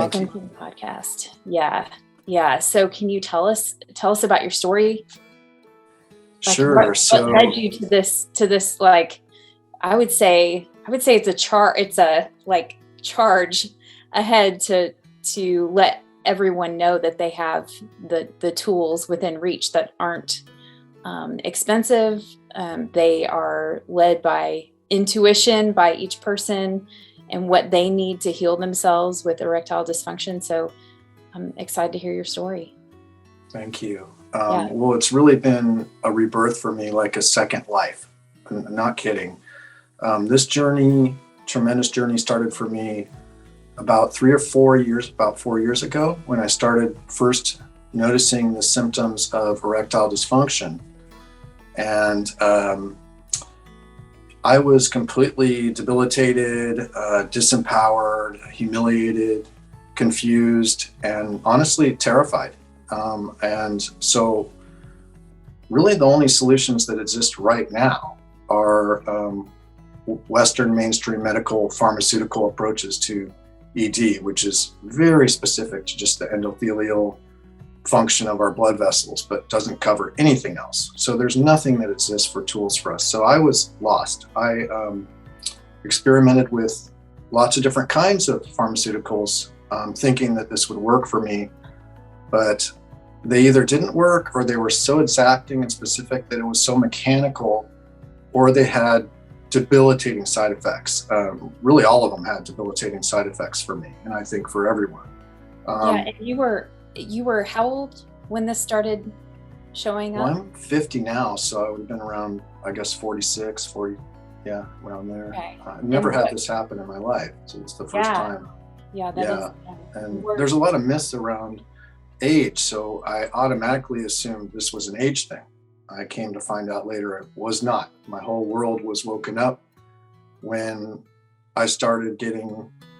Welcome to the podcast. Yeah. Yeah. So can you tell us about your story? Like Sure. What led you to this, like, I would say it's a charge ahead to let everyone know that they have the tools within reach that aren't expensive. They are led by intuition by each person and what they need to heal themselves with erectile dysfunction. So I'm excited to hear your story. Thank you. Well, it's really been a rebirth for me, like a second life. I'm not kidding. This journey, tremendous journey, started for me about 4 years ago, when I started first noticing the symptoms of erectile dysfunction. And I was completely debilitated, disempowered, humiliated, confused, and honestly terrified. And so really the only solutions that exist right now are Western mainstream medical pharmaceutical approaches to ED, which is very specific to just the endothelial function of our blood vessels, but doesn't cover anything else. So there's nothing that exists for tools for us. So I was lost. I experimented with lots of different kinds of pharmaceuticals, thinking that this would work for me, but they either didn't work, or they were so exacting and specific that it was so mechanical, or they had debilitating side effects. Really, all of them had debilitating side effects for me, and I think for everyone. And you were how old when this started showing up? Well, I'm 50 now, so I would have been around, I guess, 46, 40, around there. Okay. I've never had this happen in my life, so it's the first time. And there's a lot of myths around age, so I automatically assumed this was an age thing. I came to find out later it was not. My whole world was woken up when I started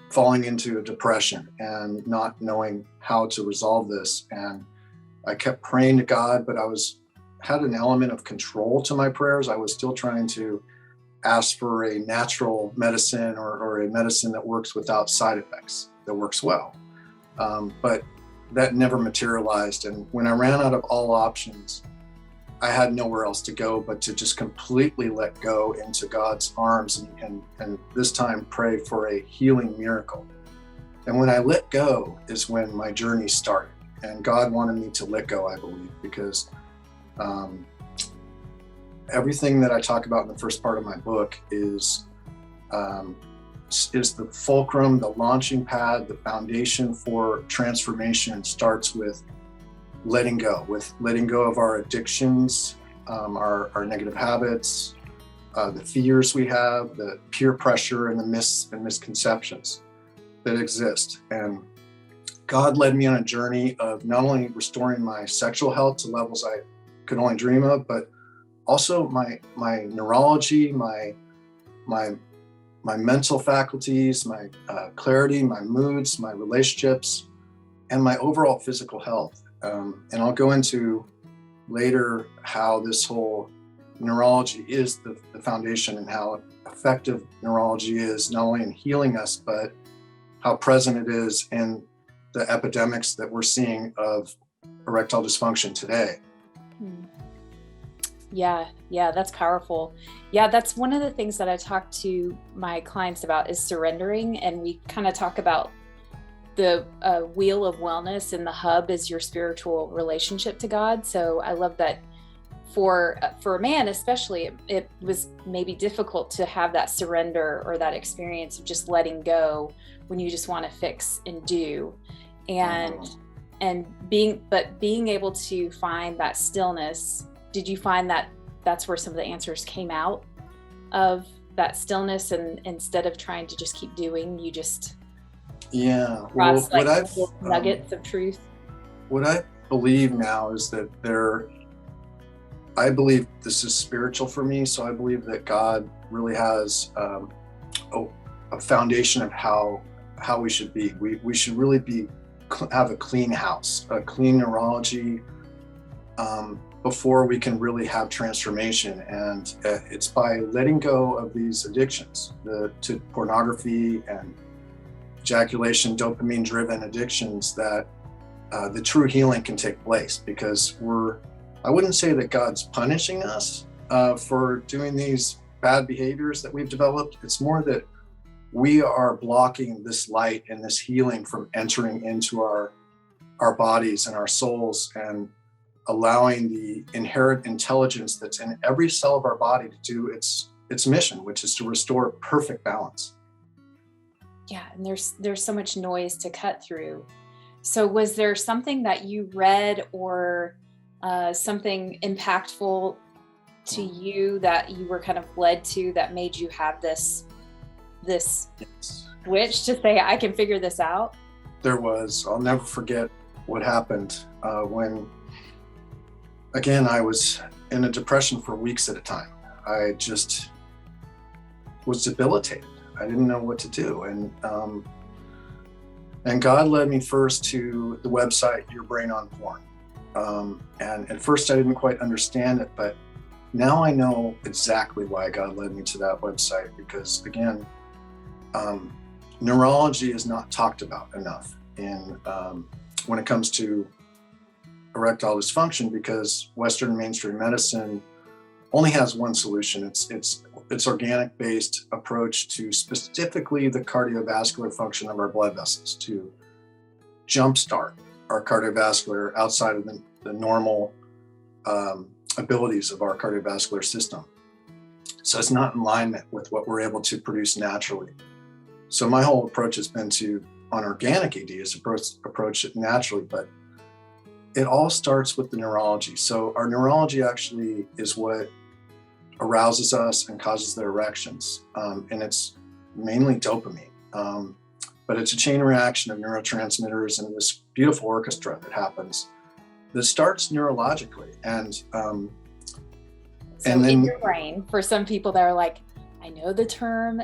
falling into a depression and not knowing how to resolve this. And I kept praying to God, but had an element of control to my prayers. I was still trying to ask for a natural medicine or a medicine that works without side effects, that works well. But that never materialized. And when I ran out of all options, I had nowhere else to go but to just completely let go into God's arms and this time pray for a healing miracle. And when I let go is when my journey started. And God wanted me to let go, I believe, because everything that I talk about in the first part of my book is the fulcrum, the launching pad, the foundation for transformation. Starts with letting go of our addictions, our negative habits, the fears we have, the peer pressure, and the myths and misconceptions that exist. And God led me on a journey of not only restoring my sexual health to levels I could only dream of, but also my neurology, my mental faculties, my clarity, my moods, my relationships, and my overall physical health. And I'll go into later how this whole neurology is the foundation, and how effective neurology is not only in healing us, but how present it is in the epidemics that we're seeing of erectile dysfunction today. Yeah, that's powerful. Yeah, that's one of the things that I talk to my clients about is surrendering. And we kind of talk about the wheel of wellness, and the hub is your spiritual relationship to God. So I love that for a man, especially, it was maybe difficult to have that surrender or that experience of just letting go when you just want to fix and do, and being able to find that stillness. Did you find that that's where some of the answers came out of, that stillness, and instead of trying to just keep doing, you just nuggets of truth? What I believe now is that I believe this is spiritual for me, so I believe that God really has a foundation of how we should be. We should really have a clean house, a clean neurology, before we can really have transformation. And it's by letting go of these addictions to pornography ejaculation, dopamine-driven addictions, that the true healing can take place, because I wouldn't say that God's punishing us for doing these bad behaviors that we've developed. It's more that we are blocking this light and this healing from entering into our bodies and our souls, and allowing the inherent intelligence that's in every cell of our body to do its mission, which is to restore perfect balance. Yeah, and there's so much noise to cut through. So was there something that you read or something impactful to you that you were kind of led to that made you have this Yes. switch to say, I can figure this out? There was. I'll never forget what happened when, again, I was in a depression for weeks at a time. I just was debilitated. I didn't know what to do. And God led me first to the website, Your Brain on Porn. And at first I didn't quite understand it, but now I know exactly why God led me to that website, because again, neurology is not talked about enough when it comes to erectile dysfunction, because Western mainstream medicine only has one solution. It's organic-based approach to specifically the cardiovascular function of our blood vessels, to jumpstart our cardiovascular outside of the normal abilities of our cardiovascular system. So it's not in alignment with what we're able to produce naturally. So my whole approach has been on organic ED, is approach it naturally, but it all starts with the neurology. So our neurology actually is what arouses us and causes the erections. And it's mainly dopamine. But it's a chain reaction of neurotransmitters and this beautiful orchestra that happens that starts neurologically. And then in your brain, for some people that are like, I know the term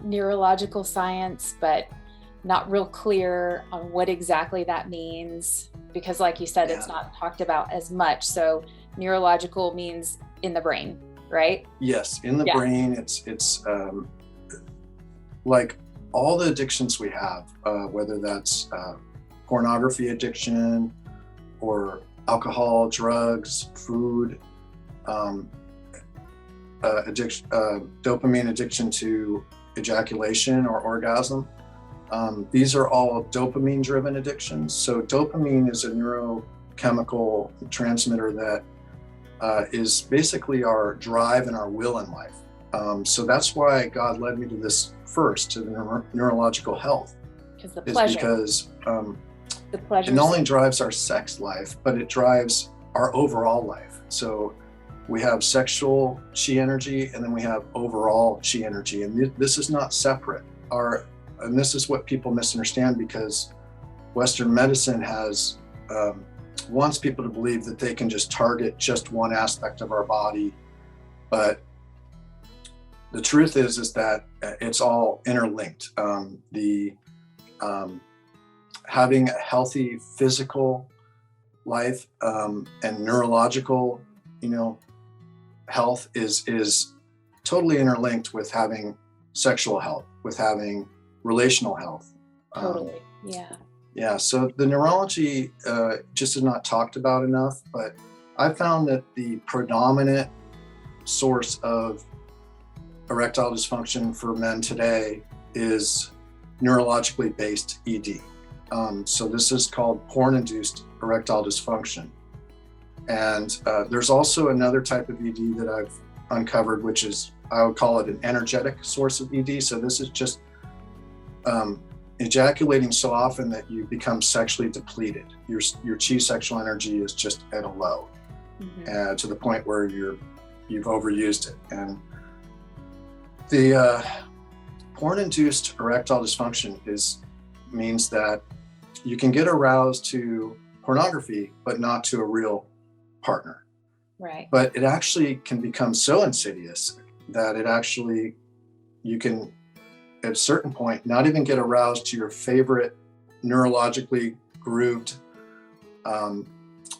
neurological science, but not real clear on what exactly that means, because like you said, It's not talked about as much. So neurological means in the brain, right? Yes, in the brain. It's like all the addictions we have, whether that's pornography addiction or alcohol, drugs, food, dopamine addiction to ejaculation or orgasm. These are all dopamine-driven addictions. So dopamine is a neurochemical transmitter that is basically our drive and our will in life. So that's why God led me to this first, to the neurological health. Because the pleasure. Because the pleasure. It not only drives our sex life, but it drives our overall life. So we have sexual chi energy, and then we have overall chi energy. And this is not separate. And this is what people misunderstand, because Western medicine wants people to believe that they can just target just one aspect of our body. But the truth is that it's all interlinked. Having a healthy physical life and neurological, health is totally interlinked with having sexual health, with having relational health. Totally. Yeah. Yeah. So the neurology just is not talked about enough, but I found that the predominant source of erectile dysfunction for men today is neurologically based ED. So this is called porn-induced erectile dysfunction. And there's also another type of ED that I've uncovered, which is, I would call it an energetic source of ED. So this is just ejaculating so often that you become sexually depleted. Your chi sexual energy is just at a low, to the point where you've overused it. And the porn-induced erectile dysfunction means that you can get aroused to pornography, but not to a real partner. Right. But it actually can become so insidious that you can, at a certain point, not even get aroused to your favorite neurologically grooved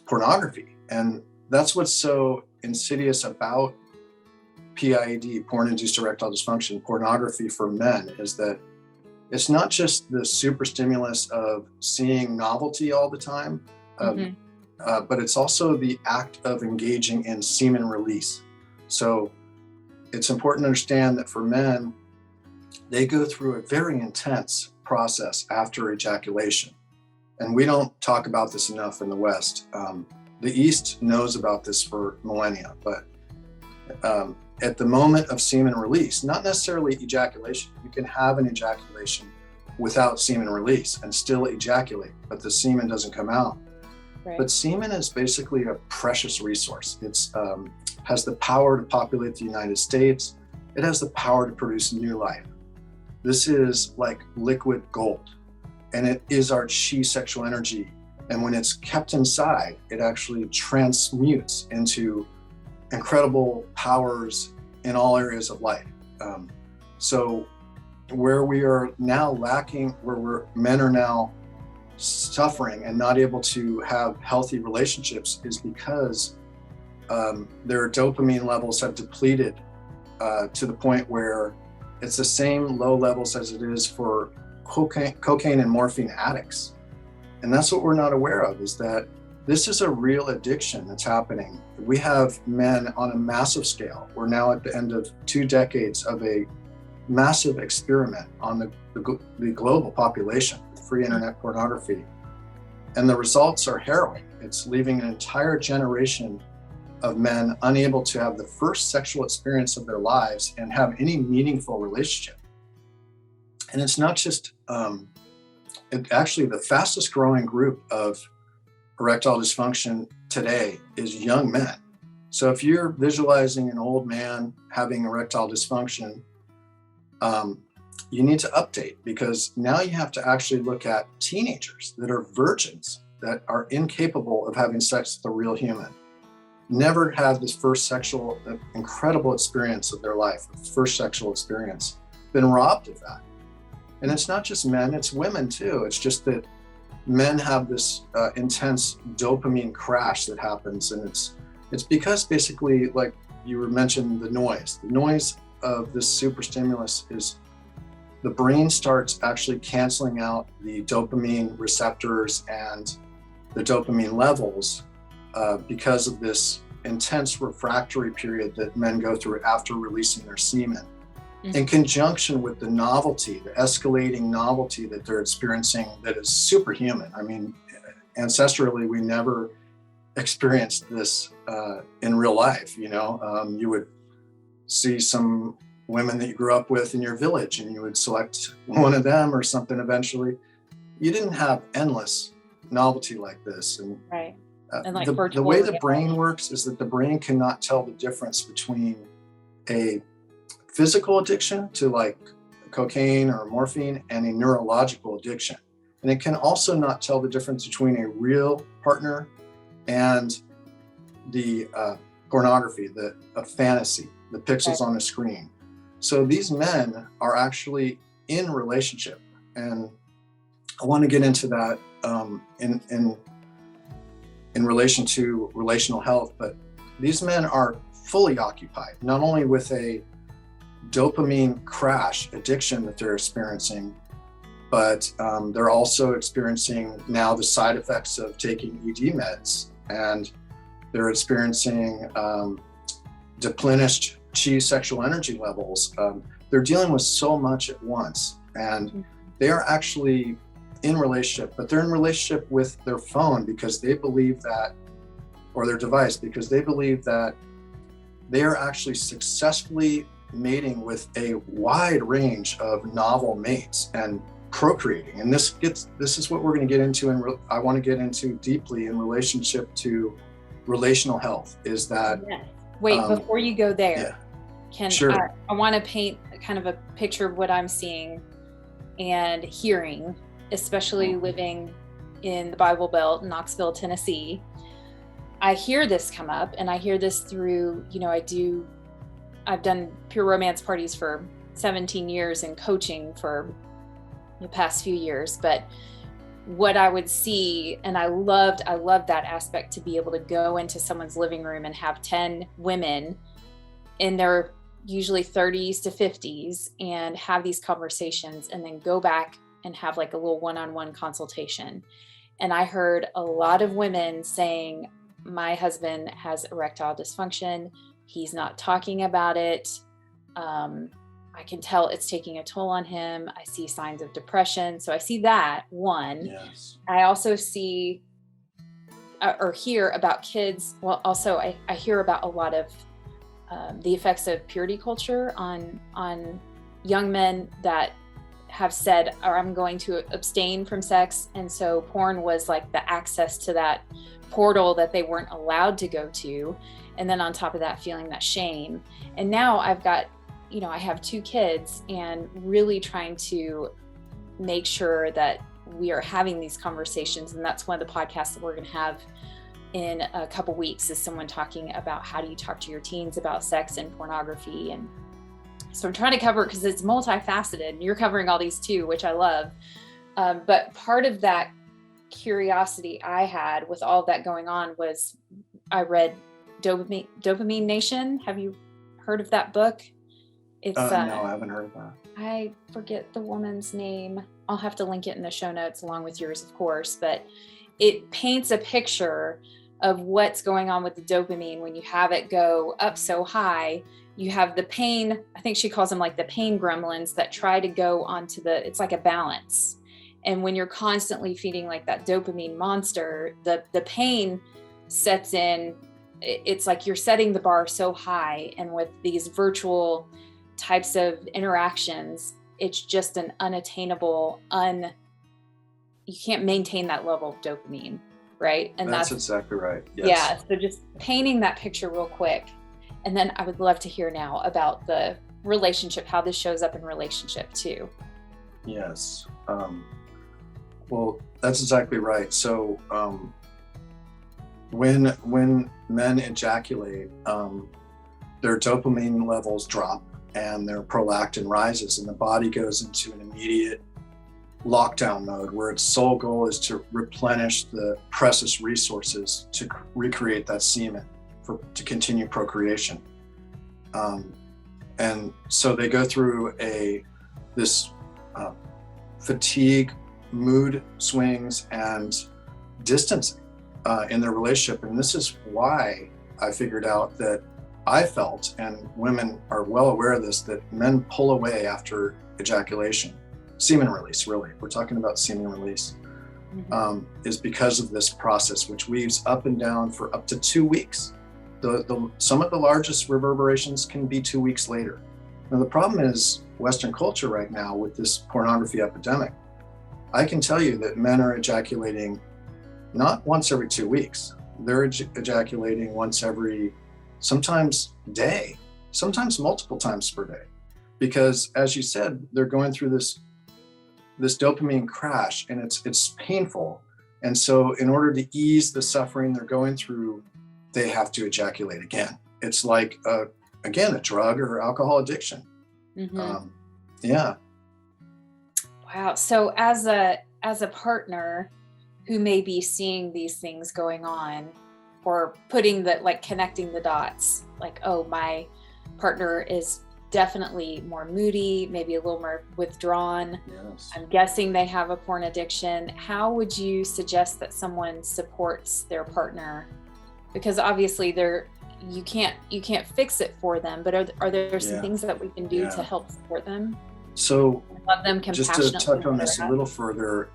pornography. And that's what's so insidious about PIED, porn-induced erectile dysfunction, pornography for men, is that it's not just the super stimulus of seeing novelty all the time, but it's also the act of engaging in semen release. So it's important to understand that for men, they go through a very intense process after ejaculation. And we don't talk about this enough in the West. The East knows about this for millennia, but at the moment of semen release, not necessarily ejaculation, you can have an ejaculation without semen release and still ejaculate, but the semen doesn't come out. Right. But semen is basically a precious resource. It's has the power to populate the United States. It has the power to produce new life. This is like liquid gold, and it is our chi sexual energy. And when it's kept inside, it actually transmutes into incredible powers in all areas of life. So where we are now lacking, where men are now suffering and not able to have healthy relationships, is because their dopamine levels have depleted to the point where it's the same low levels as it is for cocaine and morphine addicts. And that's what we're not aware of, is that this is a real addiction that's happening. We have men on a massive scale. We're now at the end of 2 decades of a massive experiment on the global population, free internet pornography. And the results are harrowing. It's leaving an entire generation of men unable to have the first sexual experience of their lives and have any meaningful relationship. And it's not just, actually the fastest growing group of erectile dysfunction today is young men. So if you're visualizing an old man having erectile dysfunction, you need to update, because now you have to actually look at teenagers that are virgins, that are incapable of having sex with a real human, never had this first sexual, incredible experience of their life, first sexual experience, been robbed of that. And it's not just men, it's women too. It's just that men have this intense dopamine crash that happens. And it's because basically, like you were mentioning, the noise of this super stimulus is the brain starts actually canceling out the dopamine receptors and the dopamine levels because of this intense refractory period that men go through after releasing their semen, in conjunction with the novelty, the escalating novelty that they're experiencing that is superhuman. I mean, ancestrally, we never experienced this in real life. You know, you would see some women that you grew up with in your village and you would select one of them or something eventually. You didn't have endless novelty like this. And, right. And like the way the brain works is that the brain cannot tell the difference between a physical addiction to like cocaine or morphine and a neurological addiction. And it can also not tell the difference between a real partner and the pornography, a fantasy, the pixels on a screen. So these men are actually in relationship. And I want to get into that in relation to relational health, but these men are fully occupied, not only with a dopamine crash addiction that they're experiencing, but they're also experiencing now the side effects of taking ED meds, and they're experiencing depleted chi sexual energy levels. They're dealing with so much at once, and they are actually in relationship, but they're in relationship with their phone because they believe that, or their device, because they believe that they are actually successfully mating with a wide range of novel mates and procreating. And this is what we're going to get into, and I want to get into deeply in relationship to relational health, is that wait, before you go there, sure. I want to paint kind of a picture of what I'm seeing and hearing, especially living in the Bible Belt, Knoxville, Tennessee. I hear this come up, and I hear this through, I've done pure romance parties for 17 years and coaching for the past few years. But what I would see, and I loved that aspect, to be able to go into someone's living room and have 10 women in their usually 30s to 50s, and have these conversations and then go back and have like a little one-on-one consultation. And I heard a lot of women saying, my husband has erectile dysfunction. He's not talking about it. I can tell it's taking a toll on him. I see signs of depression. So I see that one. Yes. I also see or hear about kids. Well, also I hear about a lot of the effects of purity culture on young men that have said, or I'm going to abstain from sex. And so porn was like the access to that portal that they weren't allowed to go to. And then on top of that, feeling that shame. And now I've got, I have 2 kids, and really trying to make sure that we are having these conversations. And that's one of the podcasts that we're going to have in a couple weeks, is someone talking about how do you talk to your teens about sex and pornography. And so I'm trying to cover it because it's multifaceted, and you're covering all these too, which I love. But part of that curiosity I had with all of that going on was I read Dopamine Nation. Have you heard of that book? It's no, I haven't heard of that. I forget the woman's name. I'll have to link it in the show notes along with yours, of course, but it paints a picture of what's going on with the dopamine when you have it go up so high. You have the pain, I think she calls them like the pain gremlins that try to go onto it's like a balance. And when you're constantly feeding like that dopamine monster, the pain sets in. It's like you're setting the bar so high. And with these virtual types of interactions, it's just an unattainable, you can't maintain that level of dopamine, right? And that's exactly right. Yes. Yeah. So just painting that picture real quick. And then I would love to hear now about the relationship, how this shows up in relationship too. Yes. Well, that's exactly right. So when men ejaculate, their dopamine levels drop and their prolactin rises, and the body goes into an immediate lockdown mode where its sole goal is to replenish the precious resources to recreate that semen to continue procreation. And so they go through this fatigue, mood swings, and distancing in their relationship. And this is why I figured out that I felt, and women are well aware of this, that men pull away after ejaculation. Semen release, really. We're talking about semen release, is because of this process, which weaves up and down for up to 2 weeks. Some of the largest reverberations can be 2 weeks later. Now, the problem is Western culture right now with this pornography epidemic. I can tell you that men are ejaculating not once every 2 weeks. They're ejaculating once every, sometimes day, sometimes multiple times per day. Because as you said, they're going through this dopamine crash, and it's painful. And so in order to ease the suffering they're going through, they have to ejaculate again. It's like, again, a drug or alcohol addiction. Yeah. Wow. So as a partner who may be seeing these things going on, or connecting the dots, like, oh, my partner is definitely more moody, maybe a little more withdrawn. Yes. I'm guessing they have a porn addiction. How would you suggest that someone supports their partner? Because obviously you can't fix it for them, but are there some things that we can do to help support them? So love them compassionately. Just to touch on this a little further,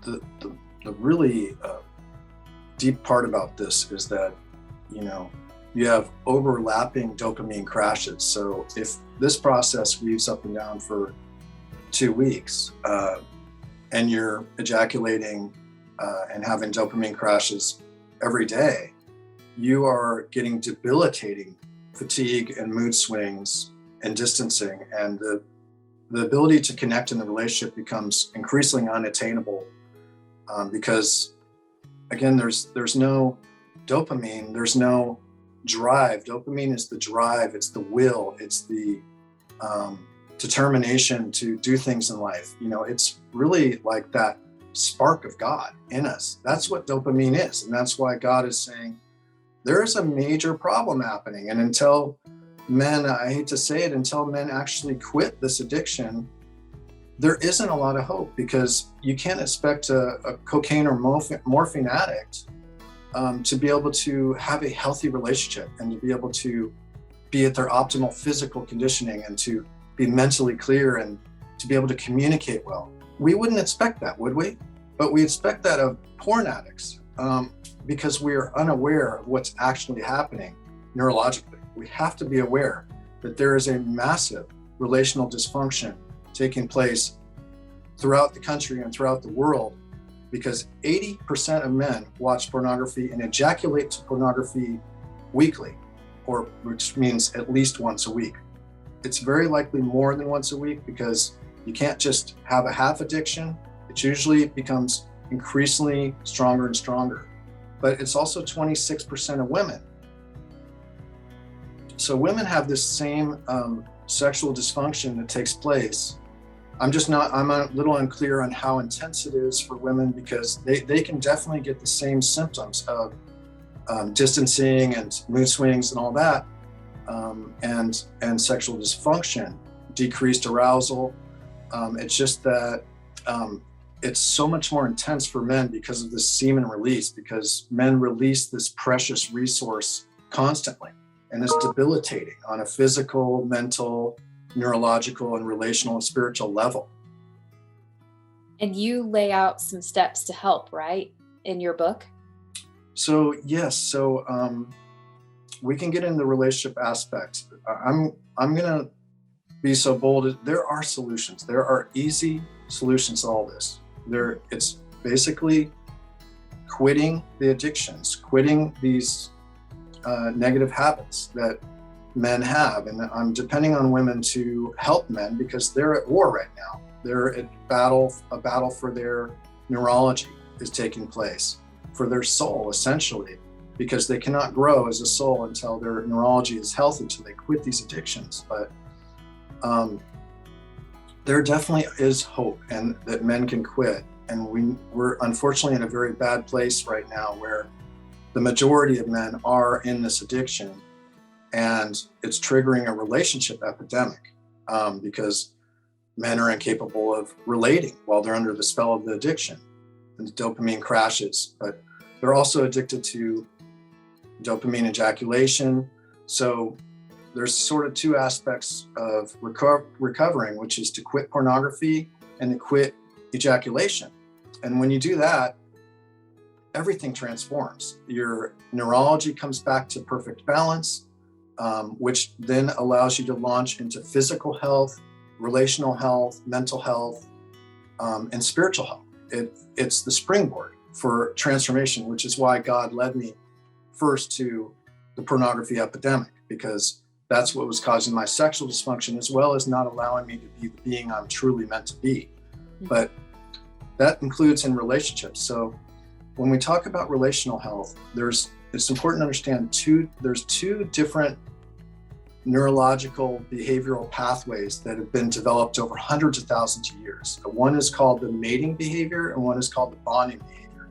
the really deep part about this is that, you have overlapping dopamine crashes. So if this process weaves up and down for 2 weeks, and you're ejaculating and having dopamine crashes every day, you are getting debilitating fatigue and mood swings and distancing, and the ability to connect in the relationship becomes increasingly unattainable, because again, there's no dopamine, there's no drive. Dopamine is the drive, it's the will, it's the determination to do things in life. It's really like that spark of God in us. That's what dopamine is. And that's why God is saying there is a major problem happening. And until men, I hate to say it, until men actually quit this addiction, there isn't a lot of hope, because you can't expect a cocaine or morphine addict to be able to have a healthy relationship and to be able to be at their optimal physical conditioning and to be mentally clear and to be able to communicate well. We wouldn't expect that, would we? But we expect that of porn addicts because we are unaware of what's actually happening neurologically. We have to be aware that there is a massive relational dysfunction taking place throughout the country and throughout the world, because 80% of men watch pornography and ejaculate to pornography weekly, or which means at least once a week. It's very likely more than once a week, because you can't just have a half addiction. It usually becomes increasingly stronger and stronger. But it's also 26% of women. So women have this same sexual dysfunction that takes place. I'm a little unclear on how intense it is for women, because they can definitely get the same symptoms of distancing and mood swings and all that, and sexual dysfunction, decreased arousal. It's just that it's so much more intense for men because of this semen release, because men release this precious resource constantly, and it's debilitating on a physical, mental, neurological, and relational and spiritual level. And you lay out some steps to help, right, in your book? So yes, we can get into the relationship aspects. I'm gonna be so bold. There are solutions. There are easy solutions to all this. It's basically quitting the addictions, quitting these negative habits that men have. And I'm depending on women to help men, because they're at war right now. They're at a battle for their neurology is taking place, for their soul, essentially, because they cannot grow as a soul until their neurology is healthy, until they quit these addictions. But there definitely is hope, and that men can quit. And we're unfortunately in a very bad place right now, where the majority of men are in this addiction, and it's triggering a relationship epidemic, because men are incapable of relating while they're under the spell of the addiction, and the dopamine crashes. But they're also addicted to dopamine ejaculation. So there's sort of two aspects of recovering, which is to quit pornography and to quit ejaculation. And when you do that, everything transforms. Your neurology comes back to perfect balance, which then allows you to launch into physical health, relational health, mental health, and spiritual health. It's the springboard for transformation, which is why God led me first to the pornography epidemic, because that's what was causing my sexual dysfunction, as well as not allowing me to be the being I'm truly meant to be. But that includes in relationships. So when we talk about relational health, it's important to understand there's two different neurological behavioral pathways that have been developed over hundreds of thousands of years. One is called the mating behavior, and one is called the bonding behavior.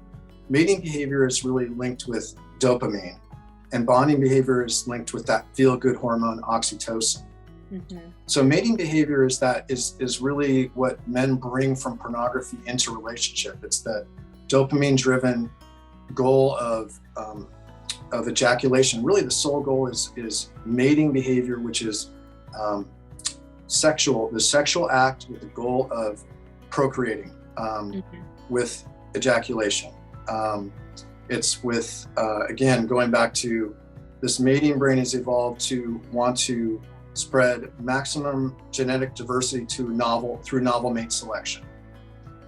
Mating behavior is really linked with dopamine, and bonding behavior is linked with that feel-good hormone oxytocin. Mm-hmm. So mating behavior is really what men bring from pornography into relationship. It's that dopamine-driven goal of ejaculation. Really, the sole goal is mating behavior, which is the sexual act with the goal of procreating with ejaculation. It's with, again, going back to this mating brain has evolved to want to spread maximum genetic diversity through novel mate selection.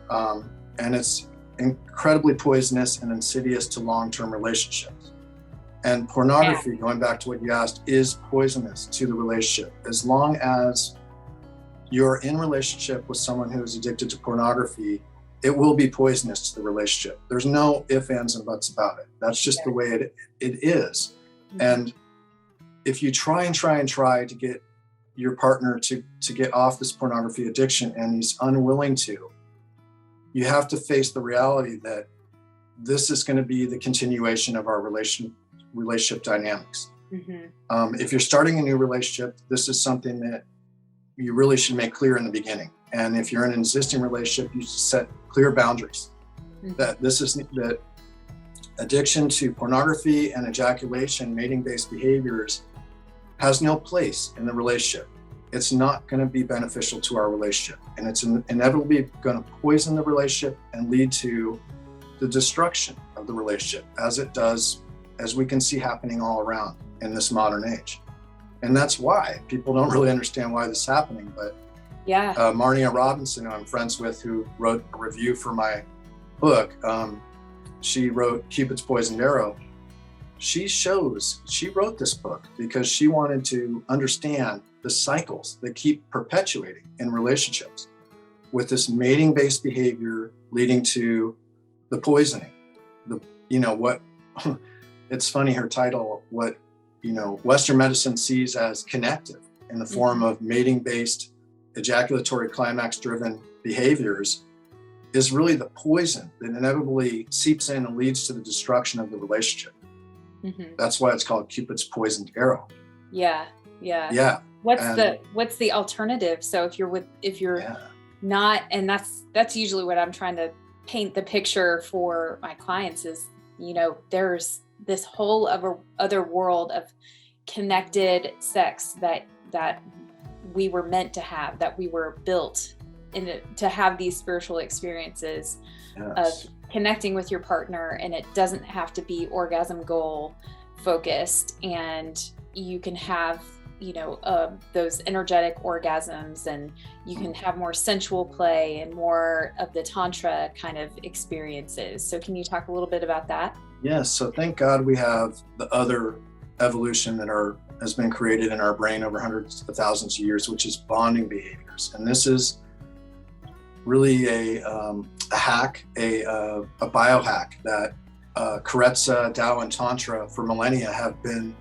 And it's incredibly poisonous and insidious to long-term relationships. And pornography, going back to what you asked, is poisonous to the relationship. As long as you're in relationship with someone who is addicted to pornography, it will be poisonous to the relationship. There's no ifs, ands, and buts about it. That's just the way it is. Mm-hmm. And if you try to get your partner to get off this pornography addiction, and he's unwilling to, you have to face the reality that this is going to be the continuation of our relationship dynamics. If you're starting a new relationship, this is something that you really should make clear in the beginning. And if you're in an existing relationship, you should set clear boundaries. That addiction to pornography and ejaculation, mating-based behaviors, has no place in the relationship. It's not going to be beneficial to our relationship, and it's inevitably going to poison the relationship and lead to the destruction of the relationship, as it does, as we can see happening all around in this modern age. And that's why people don't really understand why this is happening. But Marnia Robinson, who I'm friends with, who wrote a review for my book, she wrote Cupid's Poisoned Arrow. She wrote this book because she wanted to understand the cycles that keep perpetuating in relationships with this mating-based behavior leading to the poisoning. It's funny, her title, what Western medicine sees as connective in the form of mating-based ejaculatory climax-driven behaviors is really the poison that inevitably seeps in and leads to the destruction of the relationship. That's why it's called Cupid's Poisoned Arrow. Yeah. What's the alternative? So if you're not, and that's usually what I'm trying to paint the picture for my clients is, there's this whole other world of connected sex that we were meant to have, that we were built to have these spiritual experiences of connecting with your partner, and it doesn't have to be orgasm goal focused, and you can have those energetic orgasms, and you can have more sensual play and more of the tantra kind of experiences. So can you talk a little bit about that? Yes. So thank God we have the other evolution that has been created in our brain over hundreds of thousands of years, which is bonding behaviors. And this is really a hack, a biohack that Karetsa, Tao, and Tantra for millennia have been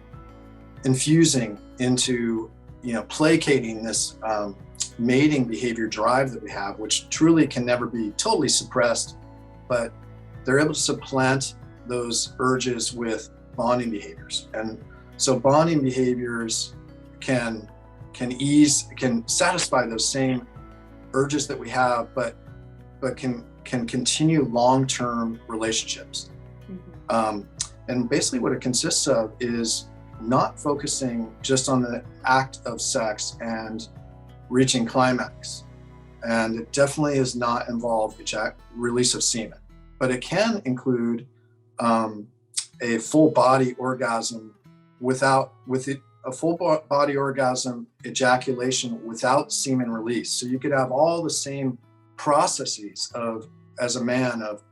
infusing into, placating this mating behavior drive that we have, which truly can never be totally suppressed, but they're able to supplant those urges with bonding behaviors. And so bonding behaviors can satisfy those same urges that we have, but can continue long-term relationships. And basically what it consists of is not focusing just on the act of sex and reaching climax. And it definitely does not involve release of semen, but it can include a full body orgasm a full body orgasm ejaculation without semen release. So you could have all the same processes as a man of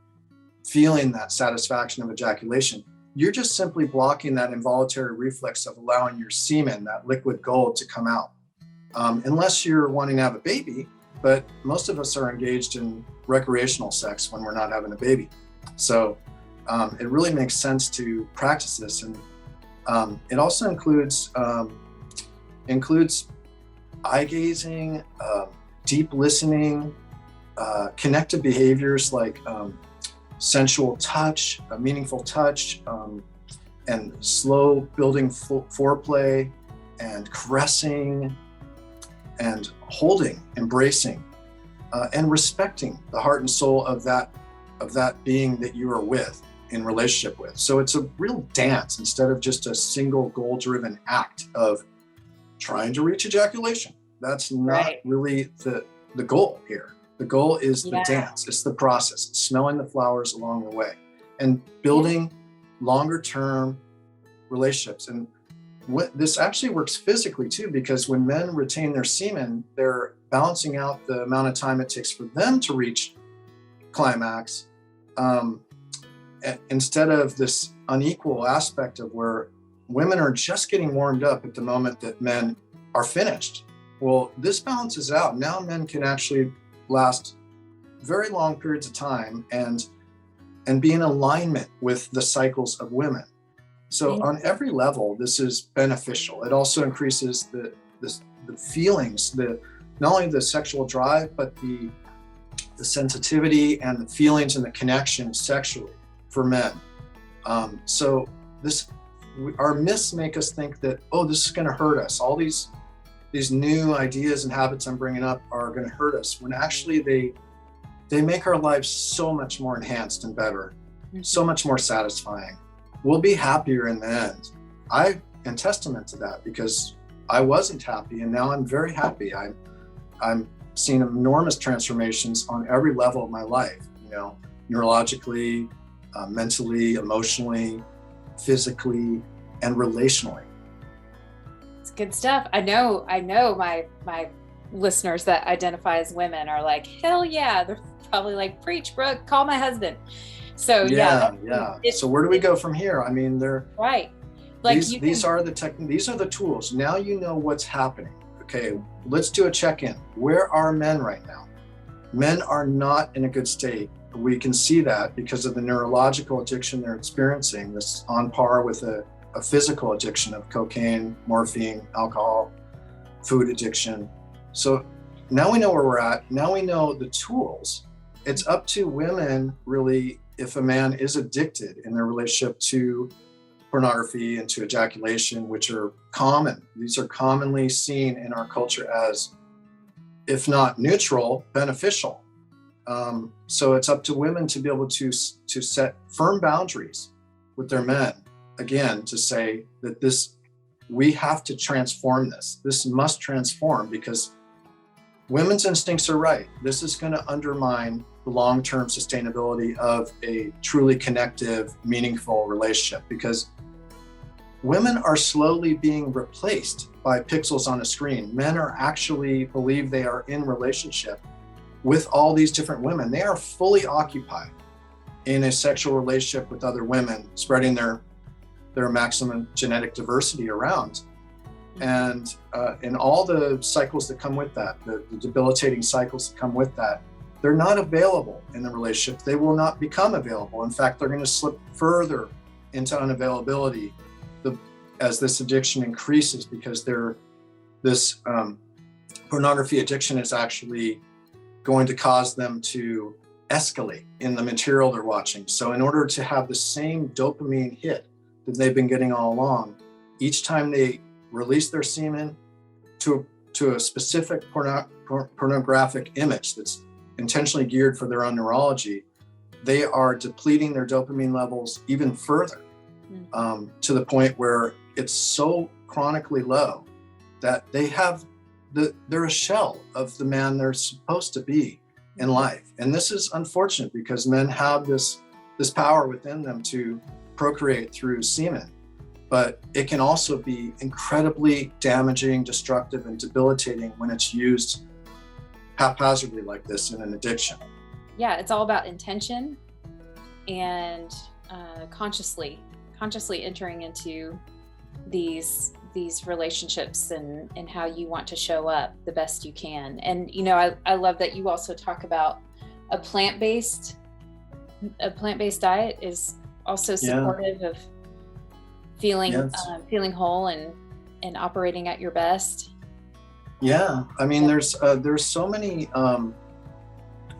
feeling that satisfaction of ejaculation. You're just simply blocking that involuntary reflex of allowing your semen, that liquid gold, to come out. Unless you're wanting to have a baby, but most of us are engaged in recreational sex when we're not having a baby. So it really makes sense to practice this. And it also includes eye gazing, deep listening, connective behaviors like sensual touch, meaningful touch, and slow building foreplay, and caressing, and holding, embracing, and respecting the heart and soul of that being that you are with, in relationship with. So it's a real dance instead of just a single goal-driven act of trying to reach ejaculation. That's not really the goal here. The goal is the dance. It's the process. It's smelling the flowers along the way and building longer-term relationships. And this actually works physically too, because when men retain their semen, they're balancing out the amount of time it takes for them to reach climax, instead of this unequal aspect of where women are just getting warmed up at the moment that men are finished. Well, this balances out. Now men can actually last very long periods of time and be in alignment with the cycles of women. So on every level, this is beneficial. It also increases the feelings, not only the sexual drive, but the sensitivity and the feelings and the connection sexually for men. So this our myths make us think that, oh, this is going to hurt us. All these new ideas and habits I'm bringing up are going to hurt us, when actually they make our lives so much more enhanced and better, so much more satisfying. We'll be happier in the end. I am testament to that, because I wasn't happy, and now I'm very happy. I'm seeing enormous transformations on every level of my life, neurologically, mentally, emotionally, physically, and relationally. It's good stuff. I know my listeners that identify as women are like, hell yeah. They're probably like, preach, Brooke, call my husband. So yeah. So where do we go from here? I mean, they're right. Like these are the tools. Now you know what's happening. Okay, let's do a check-in. Where are men right now? Men are not in a good state. We can see that because of the neurological addiction they're experiencing. This on par with a physical addiction of cocaine, morphine, alcohol, food addiction. So now we know where we're at. Now we know the tools. It's up to women, really, if a man is addicted in their relationship to pornography and to ejaculation, which are common. These are commonly seen in our culture as, if not neutral, beneficial. So it's up to women to be able to set firm boundaries with their men. Again, to say that we have to transform this. This must transform, because women's instincts are right. This is going to undermine the long-term sustainability of a truly connective, meaningful relationship, because women are slowly being replaced by pixels on a screen. Men are actually believe they are in relationship with all these different women. They are fully occupied in a sexual relationship with other women, spreading their maximum genetic diversity around. And in all the cycles that come with that, the debilitating cycles that come with that, they're not available in the relationship. They will not become available. In fact, they're going to slip further into unavailability as this addiction increases, because this pornography addiction is actually going to cause them to escalate in the material they're watching. So in order to have the same dopamine hit that they've been getting all along, each time they release their semen to a specific pornographic image that's intentionally geared for their own neurology, they are depleting their dopamine levels even further, to the point where it's so chronically low that they're a shell of the man they're supposed to be in life. And this is unfortunate, because men have this power within them to procreate through semen, but it can also be incredibly damaging, destructive, and debilitating when it's used haphazardly like this in an addiction. Yeah, it's all about intention and consciously entering into these relationships and how you want to show up the best you can. And I love that you also talk about a plant-based diet is also supportive of feeling whole and operating at your best. Yeah, I mean, there's so many,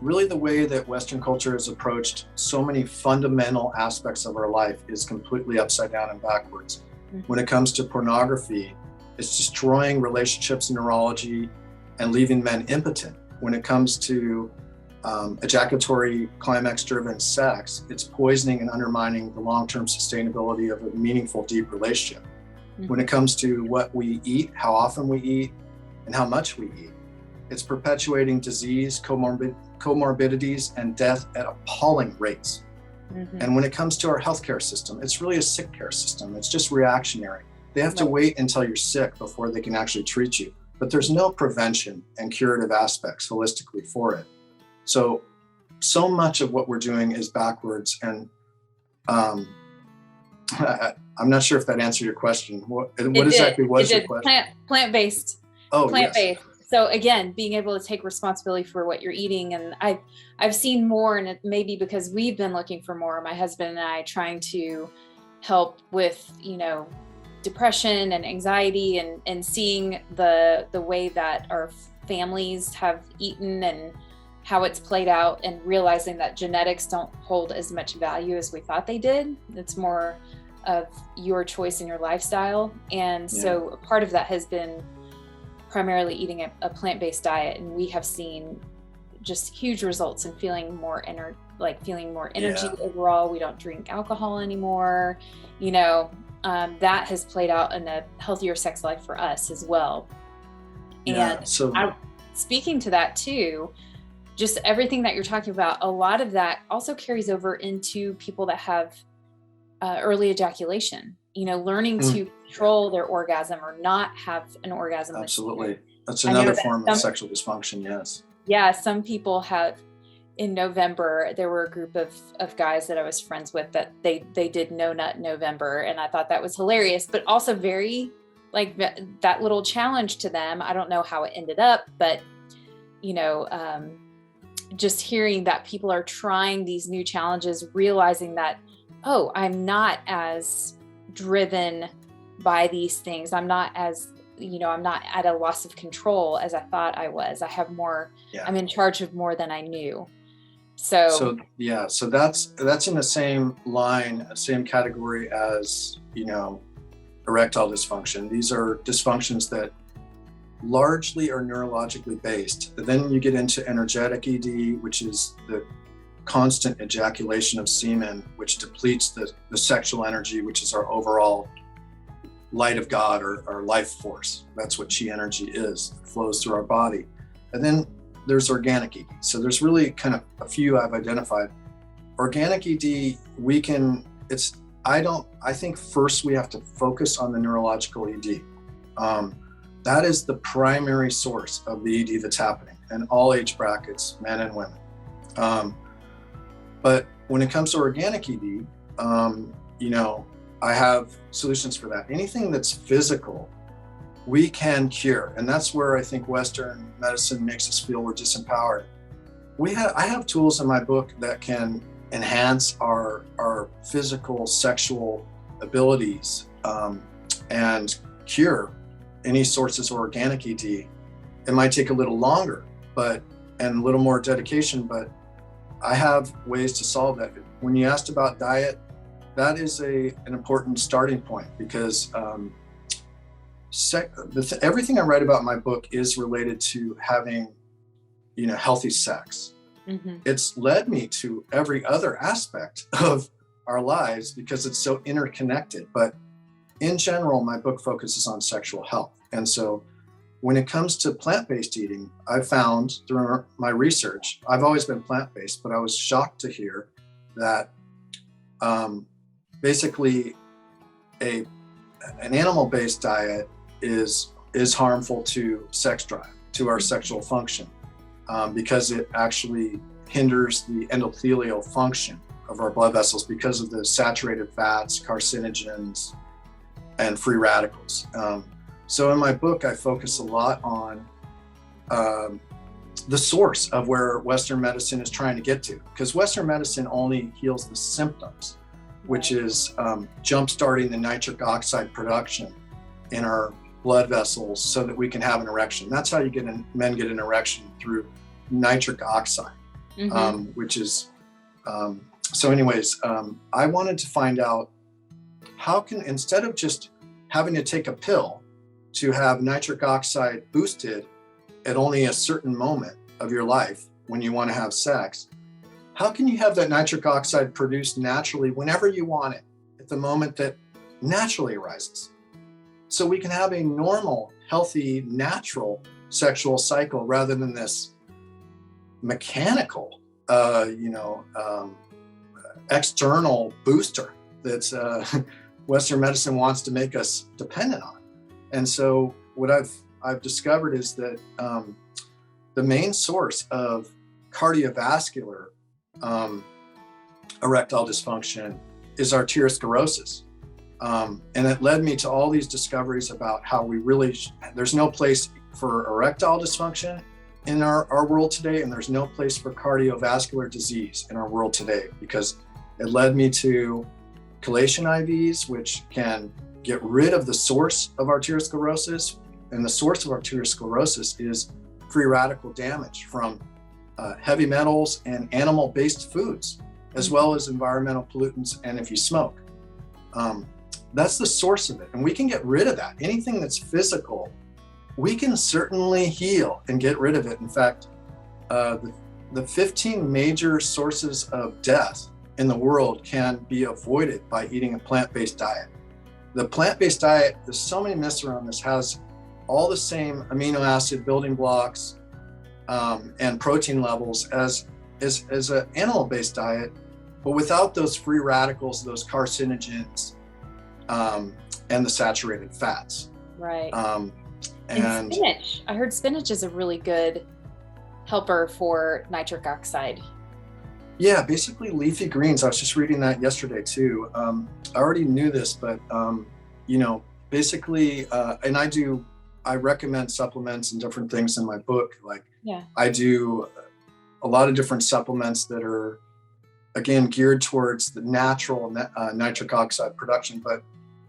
really the way that Western culture has approached so many fundamental aspects of our life is completely upside down and backwards. When it comes to pornography, it's destroying relationships and neurology and leaving men impotent. When it comes to ejaculatory climax-driven sex, it's poisoning and undermining the long-term sustainability of a meaningful, deep relationship. When it comes to what we eat, how often we eat, and how much we eat, it's perpetuating disease, comorbidities, and death at appalling rates. And when it comes to our healthcare system, it's really a sick care system. It's just reactionary. They have to wait until you're sick before they can actually treat you. But there's no prevention and curative aspects holistically for it. So much of what we're doing is backwards. And I'm not sure if that answered your question. What exactly was your question? Plant-based. Oh, plant-based. Yes. So again, being able to take responsibility for what you're eating. And I've seen more, and it may be because we've been looking for more, my husband and I, trying to help with, depression and anxiety, and seeing the way that our families have eaten and how it's played out, and realizing that genetics don't hold as much value as we thought they did. It's more of your choice and your lifestyle. And so a part of that has been primarily eating a plant-based diet. And we have seen just huge results in feeling more energy overall. We don't drink alcohol anymore. That has played out in a healthier sex life for us as well. And speaking to that too, just everything that you're talking about, a lot of that also carries over into people that have early ejaculation, learning to control their orgasm or not have an orgasm. Absolutely. That's another form of sexual dysfunction. Yes. Yeah. Some people have, in November, there were a group of guys that I was friends with that they did No Nut November. And I thought that was hilarious, but also very like that little challenge to them. I don't know how it ended up, but just hearing that people are trying these new challenges, realizing that, oh, I'm not as driven by these things. I'm not as, I'm not at a loss of control as I thought I was. I have more, I'm in charge of more than I knew. So that's in the same line, same category as, erectile dysfunction. These are dysfunctions that largely are neurologically based. But then you get into energetic ED, which is the constant ejaculation of semen, which depletes the sexual energy, which is our overall light of God or life force. That's what chi energy is. It flows through our body. And then there's organic ED. So there's really kind of a few I've identified. Organic ED, I think first we have to focus on the neurological ED. That is the primary source of the ED that's happening in all age brackets, men and women. But when it comes to organic ED, I have solutions for that. Anything that's physical, we can cure. And that's where I think Western medicine makes us feel we're disempowered. I have tools in my book that can enhance our physical sexual abilities and cure any sources of organic ED. It might take a little longer, and a little more dedication, but I have ways to solve that. When you asked about diet, that is an important starting point, because everything I write about in my book is related to having, healthy sex. Mm-hmm. It's led me to every other aspect of our lives because it's so interconnected. But in general, my book focuses on sexual health. And so when it comes to plant-based eating, I found through my research, I've always been plant-based, but I was shocked to hear that basically an animal-based diet is harmful to sex drive, to our sexual function, because it actually hinders the endothelial function of our blood vessels because of the saturated fats, carcinogens, and free radicals. So in my book, I focus a lot on the source of where Western medicine is trying to get to, because Western medicine only heals the symptoms, which is jump-starting the nitric oxide production in our blood vessels so that we can have an erection. That's how men get an erection, through nitric oxide, which is, so anyways, I wanted to find out how can, instead of just having to take a pill to have nitric oxide boosted at only a certain moment of your life when you want to have sex, how can you have that nitric oxide produced naturally whenever you want it, at the moment that naturally arises? So we can have a normal, healthy, natural sexual cycle rather than this mechanical, external booster that's Western medicine wants to make us dependent on. And so what I've discovered is that the main source of cardiovascular erectile dysfunction is arteriosclerosis. And it led me to all these discoveries about how we really, there's no place for erectile dysfunction in our world today, and there's no place for cardiovascular disease in our world today, because it led me to chelation IVs, which can get rid of the source of arteriosclerosis. And the source of arteriosclerosis is free radical damage from heavy metals and animal-based foods, as well as environmental pollutants, and if you smoke. that's the source of it. And we can get rid of that. Anything that's physical, we can certainly heal and get rid of it. In fact, the 15 major sources of death in the world can be avoided by eating a plant-based diet. The plant-based diet, there's so many myths around this, has all the same amino acid building blocks and protein levels as an animal-based diet, but without those free radicals, those carcinogens, and the saturated fats. Right. And spinach. I heard spinach is a really good helper for nitric oxide. Yeah, basically leafy greens. I was just reading that yesterday too. I already knew this, but basically, and I recommend supplements and different things in my book. Like, I do a lot of different supplements that are, again, geared towards the natural nitric oxide production. But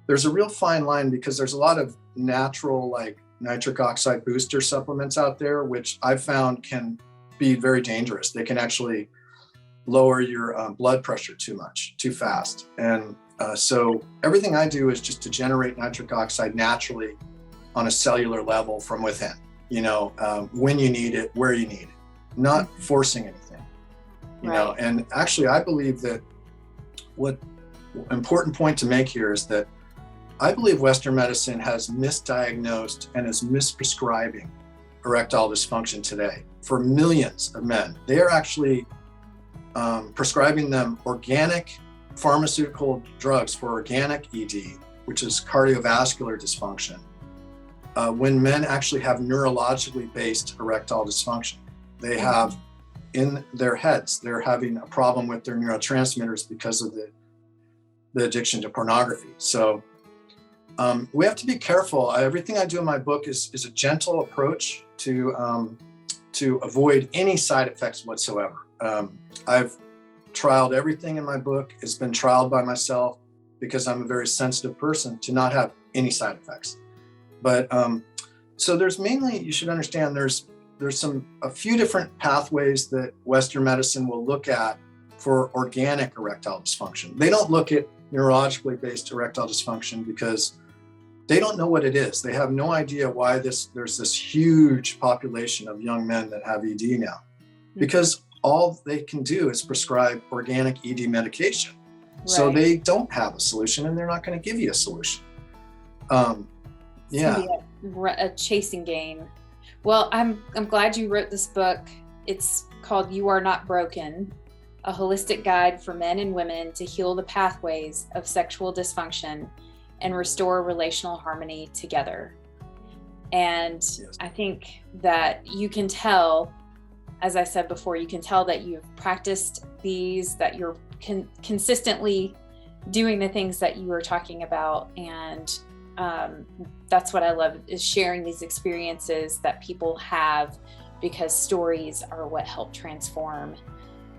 there's a real fine line, because there's a lot of natural, like, nitric oxide booster supplements out there, which I've found can be very dangerous. They can actually lower your blood pressure too fast. And so everything I do is just to generate nitric oxide naturally on a cellular level from within, when you need it, where you need it, not forcing anything, you know. And actually, I believe that what important point to make here is that I believe Western medicine has misdiagnosed and is misprescribing erectile dysfunction today for millions of men. They are actually prescribing them organic pharmaceutical drugs for organic ED, which is cardiovascular dysfunction, when men actually have neurologically based erectile dysfunction. They have in their heads, they're having a problem with their neurotransmitters because of the addiction to pornography. So we have to be careful. Everything I do in my book is a gentle approach to avoid any side effects whatsoever. I've trialed everything in my book. It's been trialed by myself because I'm a very sensitive person to not have any side effects. But so there's mainly, you should understand, there's a few different pathways that Western medicine will look at for organic erectile dysfunction. They don't look at neurologically based erectile dysfunction because they don't know what it is. They have no idea why there's this huge population of young men that have ED now, because all they can do is prescribe organic ED medication. Right. So they don't have a solution, and they're not going to give you a solution. A chasing game. Well, I'm glad you wrote this book. It's called You Are Not Broken, a holistic guide for men and women to heal the pathways of sexual dysfunction and restore relational harmony together. And I think that you can tell, as I said before, you can tell that you've practiced these, that you're consistently doing the things that you were talking about. And that's what I love, is sharing these experiences that people have, because stories are what help transform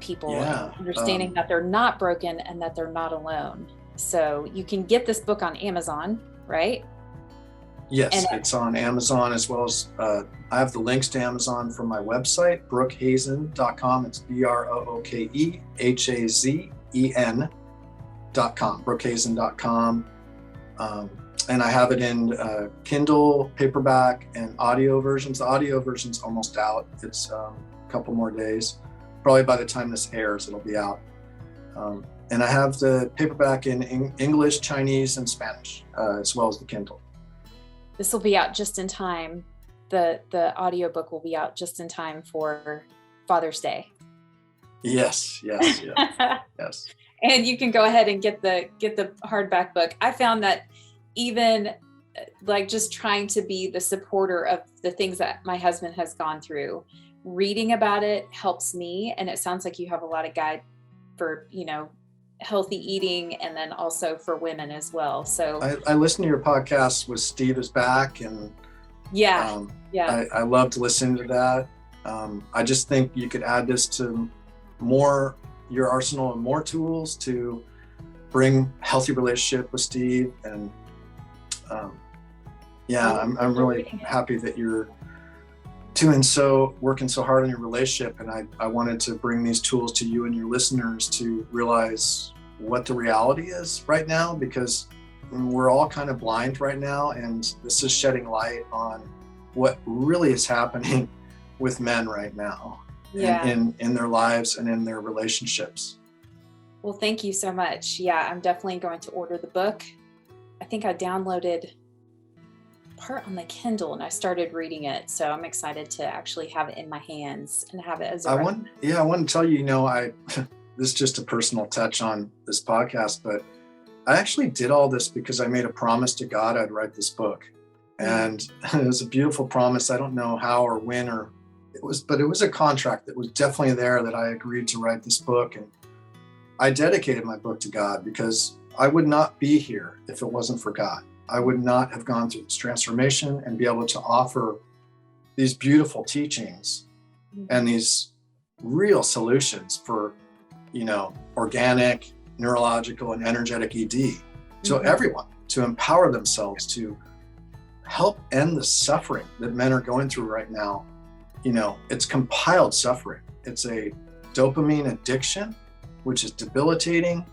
people, and understanding that they're not broken and that they're not alone. So you can get this book on Amazon, right? Yes, it's on Amazon, as well as I have the links to Amazon from my website, brookehazen.com. It's BROOKEHAZEN.com, brookehazen.com. And I have it in Kindle, paperback, and audio versions. The audio version's almost out. It's a couple more days. Probably by the time this airs, it'll be out. And I have the paperback in English, Chinese, and Spanish, as well as the Kindle. This will be out just in time. The audiobook will be out just in time for Father's Day. Yes. And you can go ahead and get the hardback book. I found that even like just trying to be the supporter of the things that my husband has gone through, reading about it helps me. And it sounds like you have a lot of guide for, healthy eating, and then also for women as well. So I listen to your podcast with Steve is Back, and I love to listen to that. I just think you could add this to your arsenal and more tools to bring healthy relationship with Steve. And I'm really happy that you're working so hard on your relationship. And I wanted to bring these tools to you and your listeners to realize what the reality is right now, because we're all kind of blind right now, and this is shedding light on what really is happening with men right now, in their lives and in their relationships. Well, thank you so much. Yeah, I'm definitely going to order the book. I think I downloaded part on the Kindle and I started reading it. So I'm excited to actually have it in my hands and have it as a I want to tell you, this is just a personal touch on this podcast, but I actually did all this because I made a promise to God I'd write this book. And it was a beautiful promise. I don't know how or when but it was a contract that was definitely there, that I agreed to write this book. And I dedicated my book to God because I would not be here if it wasn't for God. I would not have gone through this transformation and be able to offer these beautiful teachings and these real solutions for, organic, neurological, and energetic ED to everyone, to empower themselves to help end the suffering that men are going through right now. It's compiled suffering. It's a dopamine addiction, which is debilitating.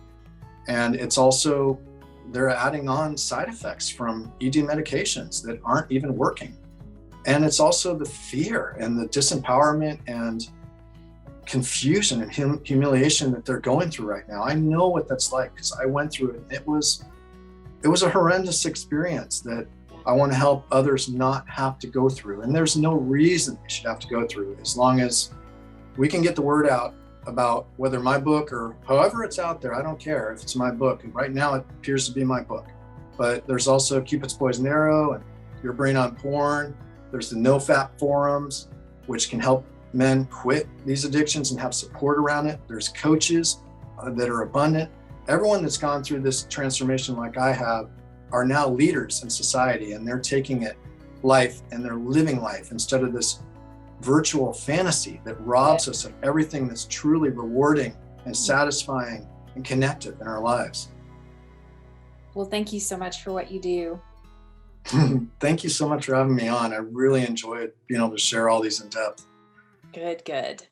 And it's also, they're adding on side effects from ED medications that aren't even working. And it's also the fear and the disempowerment and confusion and humiliation that they're going through right now. I know what that's like because I went through it. It was a horrendous experience that I want to help others not have to go through. And there's no reason they should have to go through, as long as we can get the word out about whether my book or however it's out there. I don't care if it's my book. And right now it appears to be my book. But there's also Cupid's Poison Arrow and Your Brain on Porn. There's the No Fap forums, which can help men quit these addictions and have support around it. There's coaches that are abundant. Everyone that's gone through this transformation like I have are now leaders in society, and they're taking it life and they're living life instead of this virtual fantasy that robs us of everything that's truly rewarding and satisfying and connective in our lives. Well, thank you so much for what you do. Thank you so much for having me on. I really enjoyed being able to share all these in depth. Good.